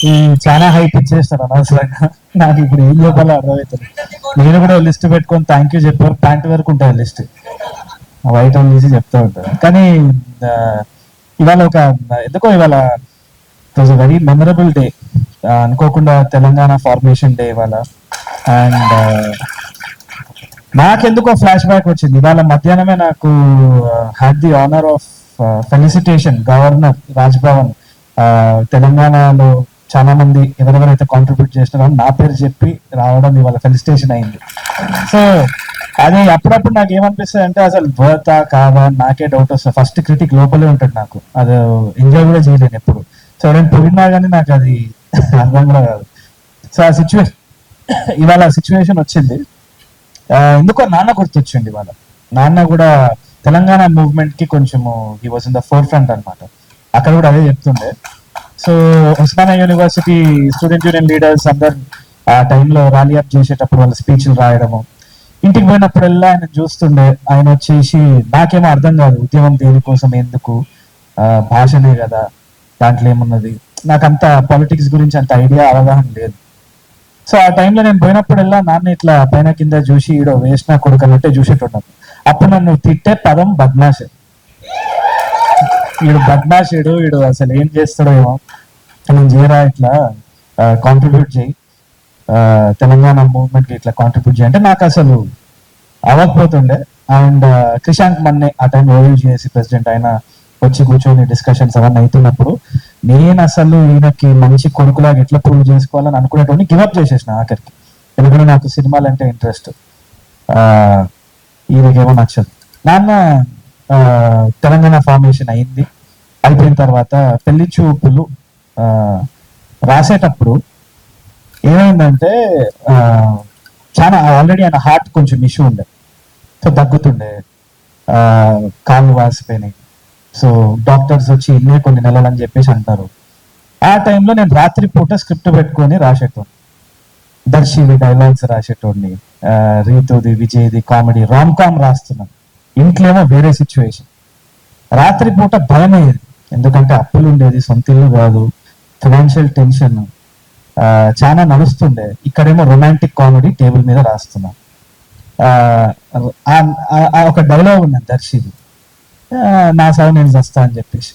ఈ చాలా హైప్ ఇచ్చేస్తారు అనవసరంగా. నాకు ఇప్పుడు ఏం చెప్పాలో అర్థమవుతుంది. నేను కూడా లిస్ట్ పెట్టుకొని థ్యాంక్ యూ చెప్పారు, ప్యాంట్ వరకు ఉంటుంది లిస్ట్, వైట్ ఆన్ తీసి చెప్తూ ఉంటారు. కానీ ఆ, ఇవాళ ఒక ఎందుకో ఇవాళ it was a very memorable day. అనుకోకుండా తెలంగాణ ఫార్మేషన్ డే ఇవాళ. అండ్ నాకెందుకో ఫ్లాష్ బ్యాక్ వచ్చింది. ఇవాళ మధ్యాహ్నమే నాకు had the honour of felicitation governor Raj Bhavan. తెలంగాణలో చాలా మంది ఎవరెవరైతే కాంట్రిబ్యూట్ చేస్తున్నారో నా పేరు చెప్పి రావడం ఇవాళ ఫెలిసిటేషన్ అయింది. సో అది అప్పుడప్పుడు నాకు ఏమనిపిస్తుంది అంటే అసలు వర్తా కాదా నాకే డౌట్ వస్తుంది. ఫస్ట్ క్రిటిక్ లోపలే ఉంటుంది నాకు, అది ఎంజాయ్ కూడా చేయలేను ఎప్పుడు. సో నేను పొగిడినా కానీ నాకు అది అర్థం కూడా కాదు. సో ఆ సిచ్యువేషన్ ఇవాళ సిచ్యువేషన్ వచ్చింది. ఎందుకో నాన్న గుర్తొచ్చింది ఇవాళ. నాన్న కూడా తెలంగాణ మూవ్మెంట్ కి కొంచెము he was in the four front అనమాట. అక్కడ కూడా అదే చెప్తుండే. So Osmania university student union leaders అందరు ఆ టైంలో ర్యాలీ అప్ చేసేటప్పుడు వాళ్ళ స్పీచ్లు రాయడము, ఇంటికి పోయినప్పుడల్లా ఆయన చూస్తుండే. ఆయన వచ్చేసి నాకేమో అర్థం కాదు, ఉద్యమం దేనికోసం ఎందుకు, భాషనే కదా దాంట్లో ఏమున్నది, నాకు అంత పాలిటిక్స్ గురించి అంత ఐడియా అవగాహన లేదు. సో ఆ టైంలో నేను పోయినప్పుడల్లా నాన్న ఇట్లా పైన కింద చూసి ఈడో వేసిన కొడుకన్నట్టే చూసేట్టున్నాను. అప్పుడు నన్ను తిట్టే పదం బద్మాష్. వీడు బద్మాష్, వీడు అసలు ఏం చేస్తాడో ఏమో, నేను చేయరా ఇట్లా కాంట్రిబ్యూట్ చేయి, తెలంగాణ మూవ్మెంట్కి ఇట్లా కాంట్రిబ్యూట్ చేయి అంటే నాకు అసలు అవ్వకపోతుండే. అండ్ క్రిషాంక్ మన్నే ఆ టైం ఓయూజీఏసీ ప్రెసిడెంట్, ఆయన వచ్చి కూర్చొని డిస్కషన్స్ అవన్నీ అవుతున్నప్పుడు నేను అసలు ఈయనకి మంచి కొడుకులాగా ఎట్లా ప్రూవ్ చేసుకోవాలని అనుకునేటోని గివప్ చేసేసిన ఆఖరికి. ఎందుకంటే నాకు సినిమాలు అంటే ఇంట్రెస్ట్, ఈయనకేమో నచ్చదు. నాన్న తెలంగాణ ఫార్మేషన్ అయింది. అయిపోయిన తర్వాత పెళ్లి చూపులు రాసేటప్పుడు ఏమైందంటే చాలా ఆల్రెడీ ఆయన హార్ట్ కొంచెం ఇష్యూ ఉండే. సో దగ్గుతుండే, కాళ్ళు వాసిపోయినాయి. సో డాక్టర్స్ వచ్చి ఇన్నే కొన్ని నెలలు అని చెప్పేసి అంటారు. ఆ టైంలో నేను రాత్రి పూట స్క్రిప్ట్ పెట్టుకొని రాసేటోని, దర్శివి డైలాగ్స్ రాసేటోడిని, రీతుది విజయ్ది కామెడీ రామ్ కామ్ రాస్తున్నాను. ఇంట్లో ఏమో వేరే సిచ్యువేషన్. రాత్రి పూట భయం అయ్యేది, ఎందుకంటే అప్పులు ఉండేది, సొంత ఇల్లు కాదు, ఫైనాన్షియల్ టెన్షన్ చాలా నడుస్తుండే. ఇక్కడేమో రొమాంటిక్ కామెడీ టేబుల్ మీద రాస్తున్నా. ఒక డైలాగ్ ఉన్నది దర్శిది, నా సాగు నేను వస్తా అని చెప్పేసి.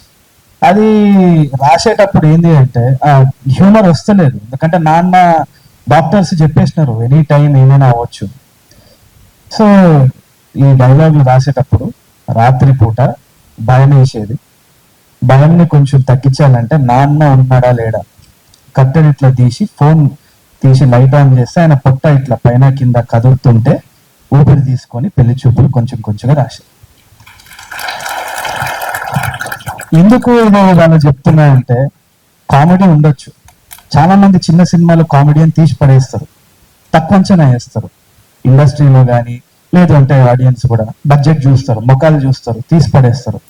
అది రాసేటప్పుడు ఏంది అంటే హ్యూమర్ వస్తలేదు, ఎందుకంటే నాన్న డాక్టర్స్ చెప్పేసినారు ఎనీ టైం ఏమైనా అవ్వచ్చు. సో ఈ డైలాగులు రాసేటప్పుడు రాత్రి పూట భయం వేసేది. భయంని కొంచెం తగ్గించాలంటే నాన్న ఉన్నాడా లేడా, కట్టెని ఇట్లా తీసి ఫోన్ తీసి లైట్ ఆన్ చేస్తే ఆయన పొట్ట ఇట్లా పైన కింద కదులుతుంటే ఊపిరి తీసుకొని పెళ్లి చూపులు కొంచెం కొంచెంగా రాశారు. ఎందుకు ఇది వాళ్ళు చెప్తున్నా అంటే కామెడీ ఉండొచ్చు. చాలా మంది చిన్న సినిమాలు కామెడీ అని తీసి పడేస్తారు, తక్కువ అంచనా వేస్తారు ఇండస్ట్రీలో కానీ, లేదు అంటే ఆడియన్స్ కూడా బడ్జెట్ చూస్తారు, ముఖాలు చూస్తారు, తీసి పడేస్తారు.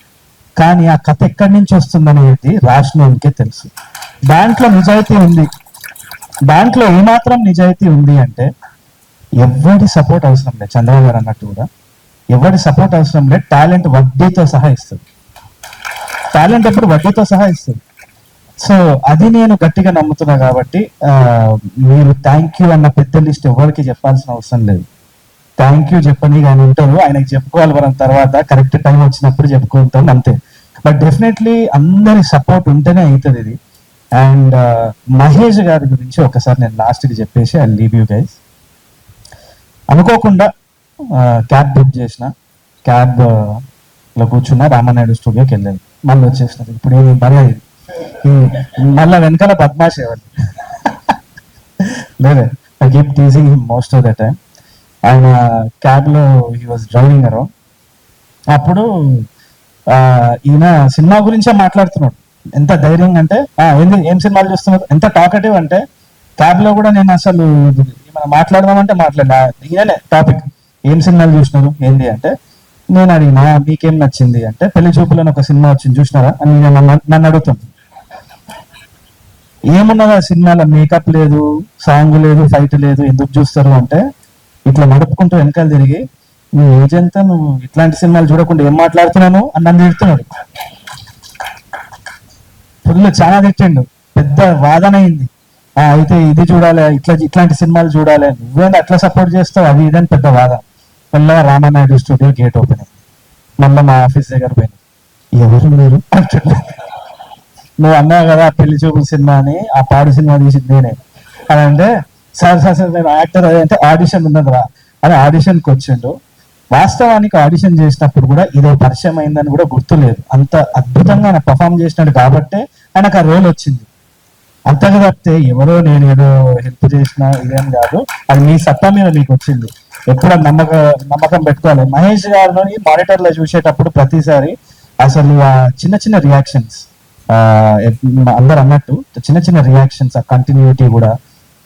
కానీ ఆ కథ ఎక్కడి నుంచి వస్తుందనేది రాసినోనికే తెలుసు. దాంట్లో నిజాయితీ ఉంది. దాంట్లో ఏమాత్రం నిజాయితీ ఉంది అంటే ఎవరి సపోర్ట్ అవసరం లేదు. చంద్రబాబు గారు అన్నట్టు కూడా ఎవరి సపోర్ట్ అవసరం లేదు. టాలెంట్ వడ్డీతో సహా ఇస్తుంది. టాలెంట్ ఎప్పుడు వడ్డీతో సహా ఇస్తుంది. సో అది నేను గట్టిగా నమ్ముతున్నా. కాబట్టి మీరు థ్యాంక్ యూ అన్న పెద్ద లిస్ట్ ఎవరికి చెప్పాల్సిన అవసరం లేదు. థ్యాంక్ యూ చెప్పని కానీ ఉంటారు, ఆయనకి చెప్పుకోవాలి మనం తర్వాత కరెక్ట్ టైం వచ్చినప్పుడు చెప్పుకుంటాం అంతే. బట్ డెఫినెట్లీ అందరి సపోర్ట్ ఉంటేనే అవుతుంది ఇది. అండ్ మహేష్ గారి గురించి ఒకసారి నేను లాస్ట్కి చెప్పేసి ఐ లీవ్ యూ గైస్. అనుకోకుండా క్యాబ్ బుక్ చేసిన, క్యాబ్ లో కూర్చున్న రామానాయుడు స్టూడియోకి వెళ్ళాను, మళ్ళీ వచ్చేసినారు. ఇప్పుడు ఏమి మర్యాద మళ్ళీ వెనకాల బద్మాష్ ఎవరు లేదే. I keep teasing him most of the time. ఆయన క్యాబ్ లో హీ వాజ్ డ్రైవింగ్ అరౌండ్. అప్పుడు ఈయన సినిమా గురించే మాట్లాడుతున్నాడు. ఎంత ధైర్యంగా అంటే ఏంది ఏం సినిమాలు చూస్తున్నారు, ఎంత టాకటివ్ అంటే క్యాబ్ లో కూడా నేను అసలు మాట్లాడదామంటే మాట్లాడినా. ఈయననే టాపిక్ ఏం సినిమాలు చూసినారు ఏంది అంటే నేను అడిగినా మీకేం నచ్చింది అంటే పెళ్లి చూపులని ఒక సినిమా వచ్చింది చూసినారా అని నన్ను అడుగుతాను. ఏమున్నదా సినిమాలో, మేకప్ లేదు, సాంగ్ లేదు, ఫైట్ లేదు, ఎందుకు చూస్తారు అంటే ఇట్లా నడుపుకుంటూ వెనకాల తిరిగి నీ ఏజ్ అంతా నువ్వు ఇట్లాంటి సినిమాలు చూడకుండా ఏం మాట్లాడుతున్నాను అని నన్ను తిడుతున్నాడు. ఫుల్ చాలా తిట్టిండు. పెద్ద వాదన అయింది. అయితే ఇది చూడాలి, ఇట్లాంటి సినిమాలు చూడాలి, నువ్వేంది అట్లా సపోర్ట్ చేస్తావు, అది ఇదని పెద్ద వాదన. మళ్ళీ రామానాయుడు స్టూడియో గేట్ ఓపెన్ అయింది. మళ్ళీ మా ఆఫీస్ దగ్గర పోయింది, ఎవరు మీరు అంటున్నా, నువ్వు అన్నావు కదా పెళ్లి చూపుల సినిమా అని, ఆ పాడు సినిమా తీసింది నేనే అని అంటే, సార్ సార్ సార్ నేను యాక్టర్ అంటే ఆడిషన్ ఉన్నదిరా అని ఆడిషన్కి వచ్చిండు. వాస్తవానికి ఆడిషన్ చేసినప్పుడు కూడా ఇదో పరిచయం అయిందని కూడా గుర్తులేదు. అంత అద్భుతంగా ఆయన పర్ఫామ్ చేసినాడు కాబట్టే ఆయనకు ఆ రోల్ వచ్చింది. అంతగా తప్పితే ఎవరో నేను ఏదో హెల్ప్ చేసిన ఇదేం కాదు, అది మీ సత్తా మీద మీకు వచ్చింది. ఎప్పుడు నమ్మకం పెట్టుకోవాలి. మహేష్ గారిని మానిటర్ లో చూసేటప్పుడు ప్రతిసారి అసలు ఆ చిన్న చిన్న రియాక్షన్స్, అందరు అన్నట్టు చిన్న చిన్న రియాక్షన్స్, ఆ కంటిన్యూటీ కూడా,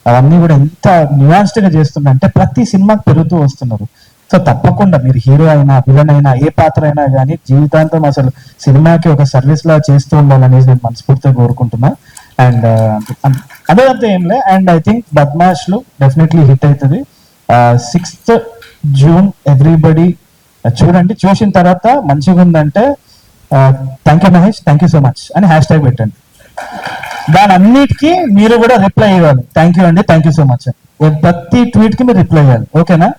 అవన్నీ కూడా ఎంత న్యూయాన్స్డ్ గా చేస్తుందంటే ప్రతి సినిమాకి పెరుగుతూ వస్తున్నారు. సో తప్పకుండా మీరు హీరో అయినా విలన్ అయినా ఏ పాత్ర అయినా కానీ జీవితాంతం అసలు సినిమాకి ఒక సర్వీస్ లా చేస్తూ ఉండాలనేసి నేను మనస్ఫూర్తిగా కోరుకుంటున్నా. అండ్ అదే అంతా ఏం లే. అండ్ ఐ థింక్ బద్మాష్ లు డెఫినెట్లీ హిట్ అవుతుంది. 6th June ఎవ్రీబడి చూడండి. చూసిన తర్వాత మంచిగా ఉందంటే thank you Mahesh, thank you so much అని హ్యాష్ ట్యాగ్ పెట్టండి. దాని అన్నిటికీ మీరు కూడా రిప్లై ఇవ్వాలి, థ్యాంక్ యూ అండి, థ్యాంక్ యూ సో మచ్ అని. ప్రతి ట్వీట్ కి మీరు రిప్లై ఇవ్వాలి, ఓకేనా?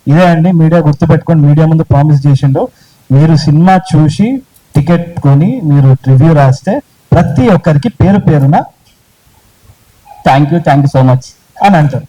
ఇదే అండి మీడియా గుర్తుపెట్టుకొని, మీడియా ముందు ప్రామిస్ చేసిండు, మీరు సినిమా చూసి టికెట్ కొని మీరు రివ్యూ రాస్తే ప్రతి ఒక్కరికి పేరు పేరున థ్యాంక్ యూ సో మచ్ అని అంటారు.